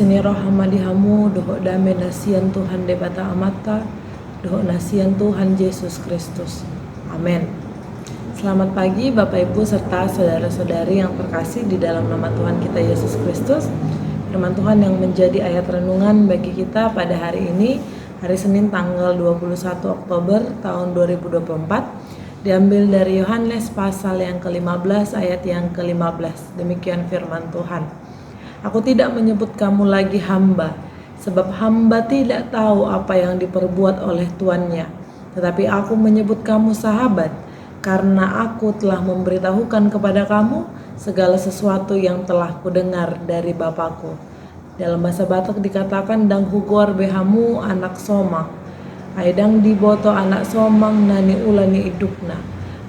Sini roh hamadihamu dohok dame nasian Tuhan debata amata, dohok nasian Tuhan Yesus Kristus. Amin. Selamat pagi Bapak Ibu serta saudara-saudari yang terkasih di dalam nama Tuhan kita Yesus Kristus. Firman Tuhan yang menjadi ayat renungan bagi kita pada hari ini, hari Senin tanggal 21 Oktober tahun 2024, diambil dari Yohanes pasal yang ke-15 ayat yang ke-15. Demikian firman Tuhan. Aku tidak menyebut kamu lagi hamba, sebab hamba tidak tahu apa yang diperbuat oleh tuannya. Tetapi aku menyebut kamu sahabat, karena aku telah memberitahukan kepada kamu segala sesuatu yang telah kudengar dari Bapakku. Dalam bahasa Batak dikatakan dang hugor behamu anak somang, aidang diboto anak somang nani ulani idukna,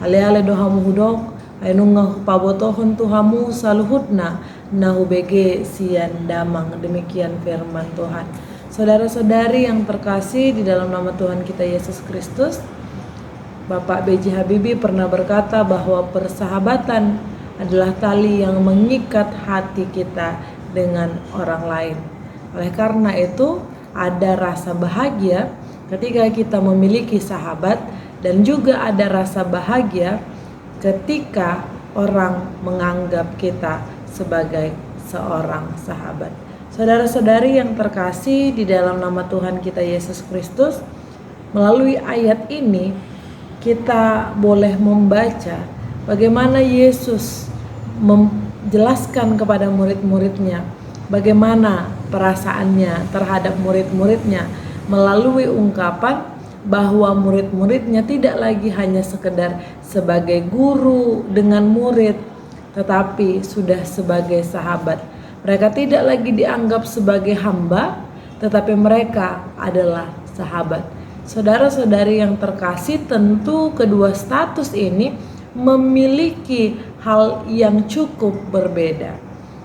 ale-ale dohamu hudok, ainungah pabotohon tuhamu saluhutna, nahu bege sian damang. Demikian firman Tuhan. Saudara-saudari yang terkasih di dalam nama Tuhan kita Yesus Kristus, Bapak B.J. Habibie pernah berkata bahwa persahabatan adalah tali yang mengikat hati kita dengan orang lain. Oleh karena itu, ada rasa bahagia ketika kita memiliki sahabat, dan juga ada rasa bahagia ketika orang menganggap kita sebagai seorang sahabat. Saudara-saudari yang terkasih di dalam nama Tuhan kita Yesus Kristus, melalui ayat ini kita boleh membaca bagaimana Yesus menjelaskan kepada murid-muridnya bagaimana perasaannya terhadap murid-muridnya melalui ungkapan bahwa murid-muridnya tidak lagi hanya sekedar sebagai guru dengan murid, tetapi sudah sebagai sahabat. Mereka tidak lagi dianggap sebagai hamba, tetapi mereka adalah sahabat. Saudara-saudari yang terkasih, tentu kedua status ini memiliki hal yang cukup berbeda.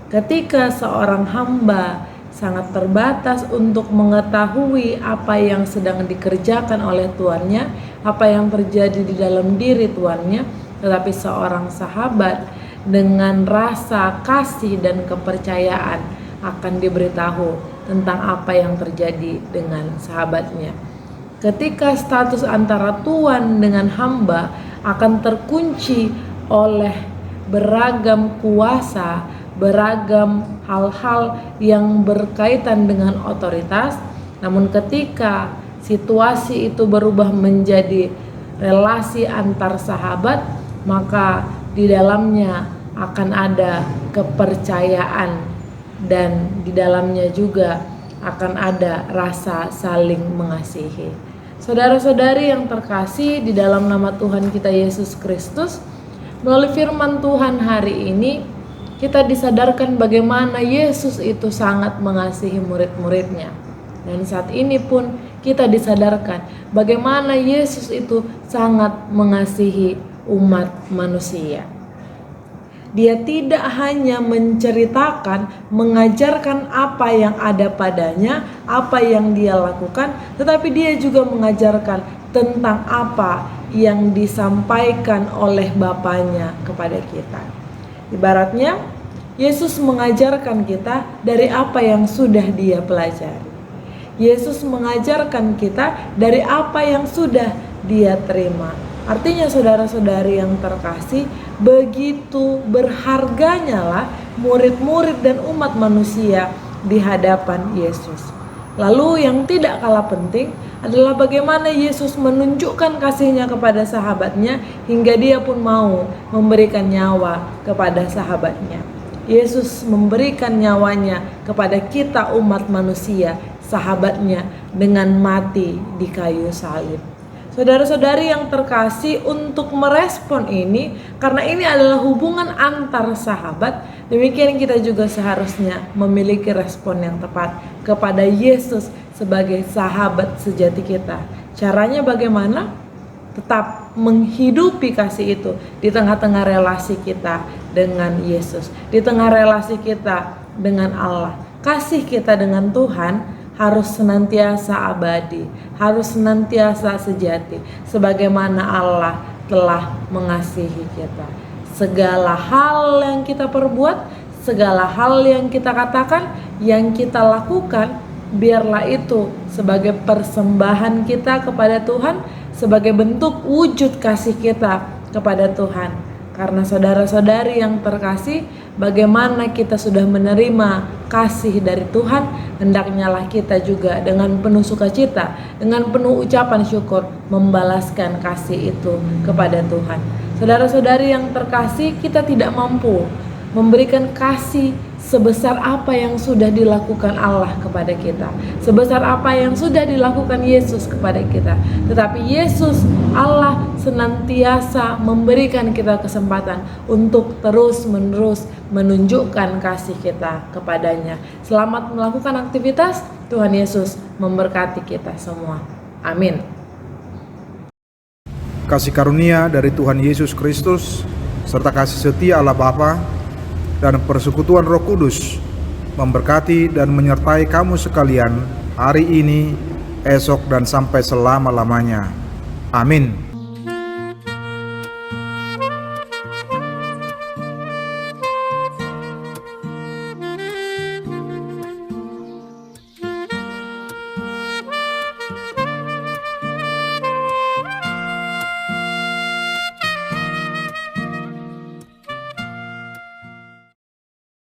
Ketika seorang hamba sangat terbatas untuk mengetahui apa yang sedang dikerjakan oleh tuannya, apa yang terjadi di dalam diri tuannya, tetapi seorang sahabat dengan rasa kasih dan kepercayaan akan diberitahu tentang apa yang terjadi dengan sahabatnya. Ketika status antara tuan dengan hamba akan terkunci oleh beragam kuasa, beragam hal-hal yang berkaitan dengan otoritas, namun ketika situasi itu berubah menjadi relasi antar sahabat, maka di dalamnya akan ada kepercayaan dan di dalamnya juga akan ada rasa saling mengasihi. Saudara-saudari yang terkasih di dalam nama Tuhan kita Yesus Kristus, melalui firman Tuhan hari ini kita disadarkan bagaimana Yesus itu sangat mengasihi murid-muridnya. Dan saat ini pun kita disadarkan bagaimana Yesus itu sangat mengasihi umat manusia. Dia tidak hanya menceritakan, mengajarkan apa yang ada padanya, apa yang dia lakukan, tetapi dia juga mengajarkan tentang apa yang disampaikan oleh Bapanya kepada kita. Ibaratnya Yesus mengajarkan kita dari apa yang sudah dia pelajari. Yesus mengajarkan kita dari apa yang sudah dia terima. Artinya saudara-saudari yang terkasih, begitu berharganya lah murid-murid dan umat manusia di hadapan Yesus. Lalu yang tidak kalah penting adalah bagaimana Yesus menunjukkan kasihnya kepada sahabatnya hingga dia pun mau memberikan nyawa kepada sahabatnya. Yesus memberikan nyawanya kepada kita umat manusia, sahabatnya, dengan mati di kayu salib. Saudara-saudari yang terkasih, untuk merespon ini, karena ini adalah hubungan antar sahabat, demikian kita juga seharusnya memiliki respon yang tepat kepada Yesus sebagai sahabat sejati kita. Caranya bagaimana? Tetap menghidupi kasih itu di tengah-tengah relasi kita dengan Yesus, di tengah relasi kita dengan Allah. Kasih kita dengan Tuhan harus senantiasa abadi, harus senantiasa sejati, sebagaimana Allah telah mengasihi kita. Segala hal yang kita perbuat, segala hal yang kita katakan, yang kita lakukan, biarlah itu sebagai persembahan kita kepada Tuhan, sebagai bentuk wujud kasih kita kepada Tuhan. Karena saudara-saudari yang terkasih, bagaimana kita sudah menerima kasih dari Tuhan, hendaknyalah kita juga dengan penuh sukacita, dengan penuh ucapan syukur, membalaskan kasih itu kepada Tuhan. Saudara-saudari yang terkasih, kita tidak mampu memberikan kasih sebesar apa yang sudah dilakukan Allah kepada kita, sebesar apa yang sudah dilakukan Yesus kepada kita. Tetapi Yesus, Allah, senantiasa memberikan kita kesempatan untuk terus-menerus menunjukkan kasih kita kepadanya. Selamat melakukan aktivitas. Tuhan Yesus memberkati kita semua. Amin. Kasih karunia dari Tuhan Yesus Kristus serta kasih setia Allah Bapa dan persekutuan Roh Kudus memberkati dan menyertai kamu sekalian hari ini, esok, dan sampai selama-lamanya. Amin.